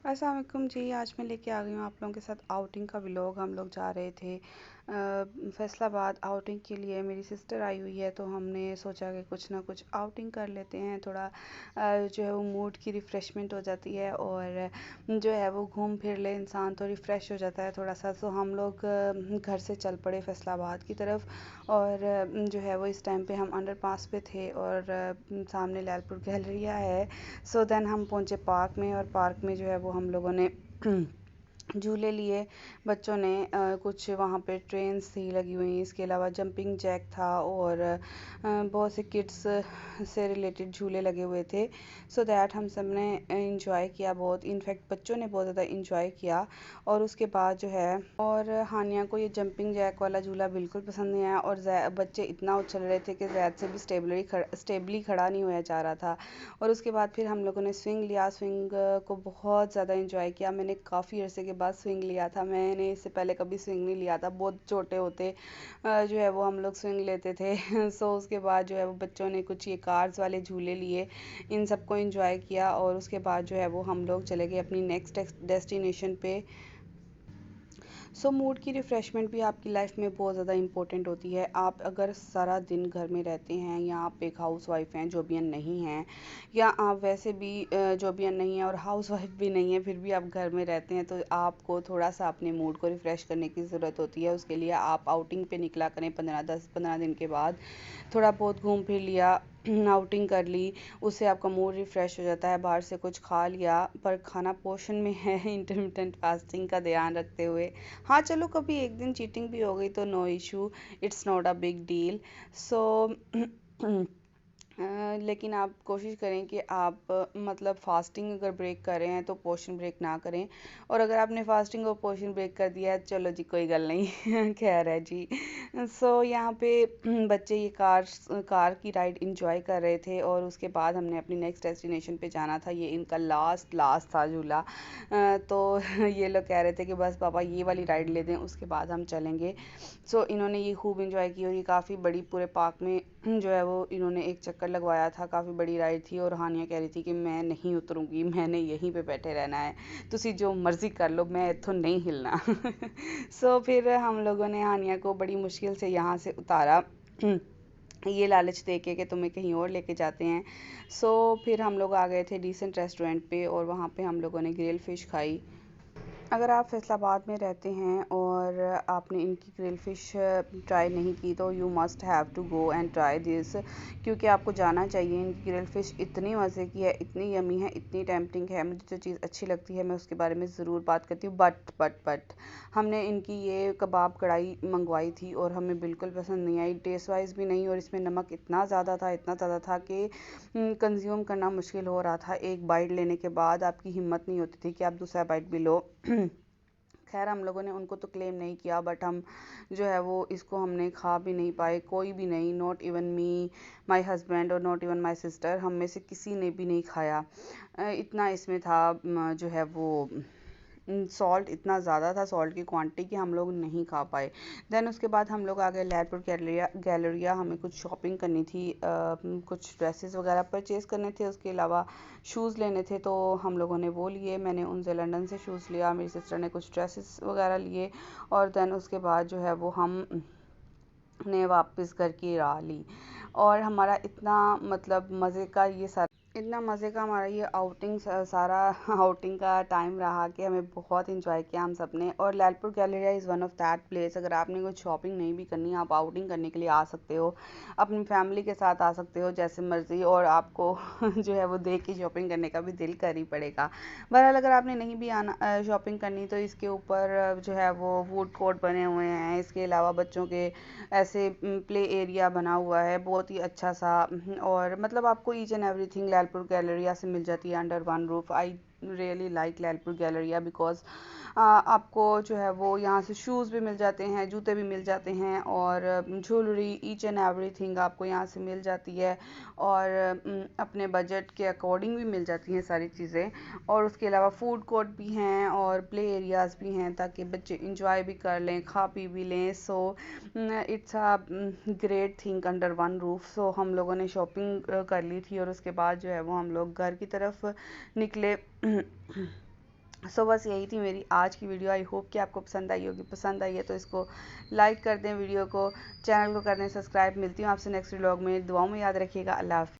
अस्सलाम वालेकुम जी। आज मैं लेके आ गई हूँ आप लोगों के साथ आउटिंग का व्लॉग। हम लोग जा रहे थे फैसलाबाद आउटिंग के लिए। मेरी सिस्टर आई हुई है तो हमने सोचा कि कुछ ना कुछ आउटिंग कर लेते हैं। थोड़ा जो है वो मूड की रिफ़्रेशमेंट हो जाती है और जो है वो घूम फिर ले इंसान तो रिफ़्रेश हो जाता है थोड़ा सा। तो हम लोग घर से चल पड़े फैसलाबाद की तरफ और जो है वो इस टाइम पे हम अंडर पास पे थे और सामने लैलपुर गैलरिया है। सो देन हम पहुँचे पार्क में और पार्क में जो है वो हम लोगों ने झूले लिए बच्चों ने। कुछ वहाँ पे ट्रेन्स थी लगी हुई, इसके अलावा जंपिंग जैक था और बहुत से किड्स से रिलेटेड झूले लगे हुए थे। सो दैट हम सब ने इंजॉय किया बहुत, इनफैक्ट बच्चों ने बहुत ज़्यादा इंजॉय किया। और उसके बाद जो है और हानिया को ये जंपिंग जैक वाला झूला बिल्कुल पसंद नहीं आया और बच्चे इतना उछल रहे थे कि जैद से भी स्टेबली खड़ा नहीं होया जा रहा था। और उसके बाद फिर हम लोगों ने स्विंग लिया। स्विंग को बहुत ज़्यादा इंजॉय किया। मैंने काफ़ी अरसे के बाद स्विंग लिया था। मैंने इससे पहले कभी स्विंग नहीं लिया था। बहुत छोटे होते जो है वो हम लोग स्विंग लेते थे सो उसके बाद जो है वो बच्चों ने कुछ ये कार्स वाले झूले लिए, इन सबको इंजॉय किया। और उसके बाद जो है वो हम लोग चले गए अपनी नेक्स्ट डेस्टिनेशन पे। सो मूड की रिफ़्रेशमेंट भी आपकी लाइफ में बहुत ज़्यादा इंपॉर्टेंट होती है। आप अगर सारा दिन घर में रहते हैं या आप एक हाउसवाइफ हैं, जॉबियन नहीं हैं, या आप वैसे भी जॉबियन नहीं हैं और हाउसवाइफ भी नहीं है, फिर भी आप घर में रहते हैं, तो आपको थोड़ा सा अपने मूड को रिफ़्रेश करने की ज़रूरत होती है। उसके लिए आप आउटिंग पे निकला करें। 15 दिन के बाद थोड़ा बहुत घूम फिर लिया, आउटिंग कर ली, उससे आपका मूड रिफ़्रेश हो जाता है। बाहर से कुछ खा लिया, पर खाना पोर्शन में है इंटरमिटेंट फास्टिंग का ध्यान रखते हुए। हाँ, चलो कभी एक दिन चीटिंग भी हो गई तो no issue, it's not a big deal. So लेकिन आप कोशिश करें कि आप मतलब फ़ास्टिंग अगर ब्रेक कर रहे हैं तो पोर्शन ब्रेक ना करें। और अगर आपने फ़ास्टिंग और पोर्शन ब्रेक कर दिया है, चलो जी कोई गल नहीं खैर है जी। सो यहाँ पे बच्चे ये कार की राइड इंजॉय कर रहे थे और उसके बाद हमने अपनी नेक्स्ट डेस्टिनेशन पे जाना था। ये इनका लास्ट था झूला। तो ये लोग कह रहे थे कि बस पापा ये वाली राइड ले दें, उसके बाद हम चलेंगे। सो इन्होंने ये खूब इंजॉय की और ये काफ़ी बड़ी, पूरे पार्क में जो है वो इन्होंने एक चक्कर लगवाया था। काफ़ी बड़ी राइड थी और हानिया कह रही थी कि मैं नहीं उतरूँगी, मैंने यहीं पे बैठे रहना है, तुसी जो मर्ज़ी कर लो, मैं इत्थों नहीं हिलना सो फिर हम लोगों ने हानिया को बड़ी मुश्किल से यहाँ से उतारा ये लालच दे के कि तुम्हें कहीं और लेके जाते हैं। सो फिर हम लोग आ गए थे डिसेंट रेस्टोरेंट पे और वहाँ पे हम लोगों ने ग्रिल फ़िश खाई। अगर आप फैसलाबाद में रहते हैं और आपने इनकी ग्रिल फ़िश ट्राई नहीं की तो you must have to go and try this, क्योंकि आपको जाना चाहिए। इनकी ग्रिल फ़िश इतनी मज़े की है, इतनी यमी है, इतनी टेम्पटिंग है। मुझे जो चीज़ अच्छी लगती है मैं उसके बारे में ज़रूर बात करती हूँ। बट हमने इनकी ये कबाब कढ़ाई मंगवाई थी और हमें बिल्कुल पसंद नहीं आई, टेस्ट वाइज भी नहीं। और इसमें नमक इतना ज़्यादा था कि कंज्यूम करना मुश्किल हो रहा था। एक बाइट लेने के बाद आपकी हिम्मत नहीं होती थी कि आप दूसरा बाइट भी लो खैर हम लोगों ने उनको तो क्लेम नहीं किया, बट हम जो है वो इसको हमने खा भी नहीं पाए, कोई भी नहीं, not even me, my husband और नॉट इवन माय सिस्टर, हम में से किसी ने भी नहीं खाया। इतना इसमें था जो है वो सॉल्ट इतना ज़्यादा था, सॉल्ट की क्वांटिटी, कि हम लोग नहीं खा पाए। देन उसके बाद हम लोग आ गए लैलपुर गैलरिया। हमें कुछ शॉपिंग करनी थी, कुछ ड्रेसेस वगैरह परचेज़ करने थे, उसके अलावा शूज़ लेने थे, तो हम लोगों ने वो लिए। मैंने उनसे लंदन से शूज़ लिया, मेरी सिस्टर ने कुछ ड्रेसेस वगैरह लिए। और देन उसके बाद जो है वो हम ने वापस घर की राह ली। और हमारा इतना मतलब मज़े का ये सारा इतना मज़े का हमारा ये सारा आउटिंग का टाइम रहा कि हमें बहुत इंजॉय किया हम सब ने। और Lyallpur Galleria is one of that place, अगर आपने कुछ शॉपिंग नहीं भी करनी, आप आउटिंग करने के लिए आ सकते हो, अपनी फैमिली के साथ आ सकते हो जैसे मर्ज़ी, और आपको जो है वो देख के शॉपिंग करने का भी दिल कर ही पड़ेगा। बहरहाल अगर आपने नहीं भी आना शॉपिंग करनी, तो इसके ऊपर जो है वो फूड कोर्ट बने हुए हैं। इसके अलावा बच्चों के ऐसे प्ले एरिया बना हुआ है बहुत ही अच्छा सा। और मतलब आपको each and everything Lyallpur Galleria से मिल जाती है under one roof. I really like Lyallpur Galleria because आपको जो है वो यहाँ से शूज़ भी मिल जाते हैं, जूते भी मिल जाते हैं, और ज्वेलरी, ईच एंड एवरीथिंग आपको यहाँ से मिल जाती है। और अपने बजट के अकॉर्डिंग भी मिल जाती हैं सारी चीज़ें। और उसके अलावा फूड कोर्ट भी हैं और प्ले एरियाज़ भी हैं, ताकि बच्चे इंजॉय भी कर लें, खा पी भी लें। So it's a great thing under one roof. So हम लोगों ने शॉपिंग कर ली थी और उसके बाद जो है वो हम लोग घर की तरफ निकले। सो बस यही थी मेरी आज की वीडियो। आई होप कि आपको पसंद आई होगी। पसंद आई है तो इसको लाइक कर दें, वीडियो को, चैनल को कर दें सब्सक्राइब। मिलती हूँ आपसे नेक्स्ट व्लॉग में। दुआओं में याद रखिएगा। अल्लाह हाफ़िज़।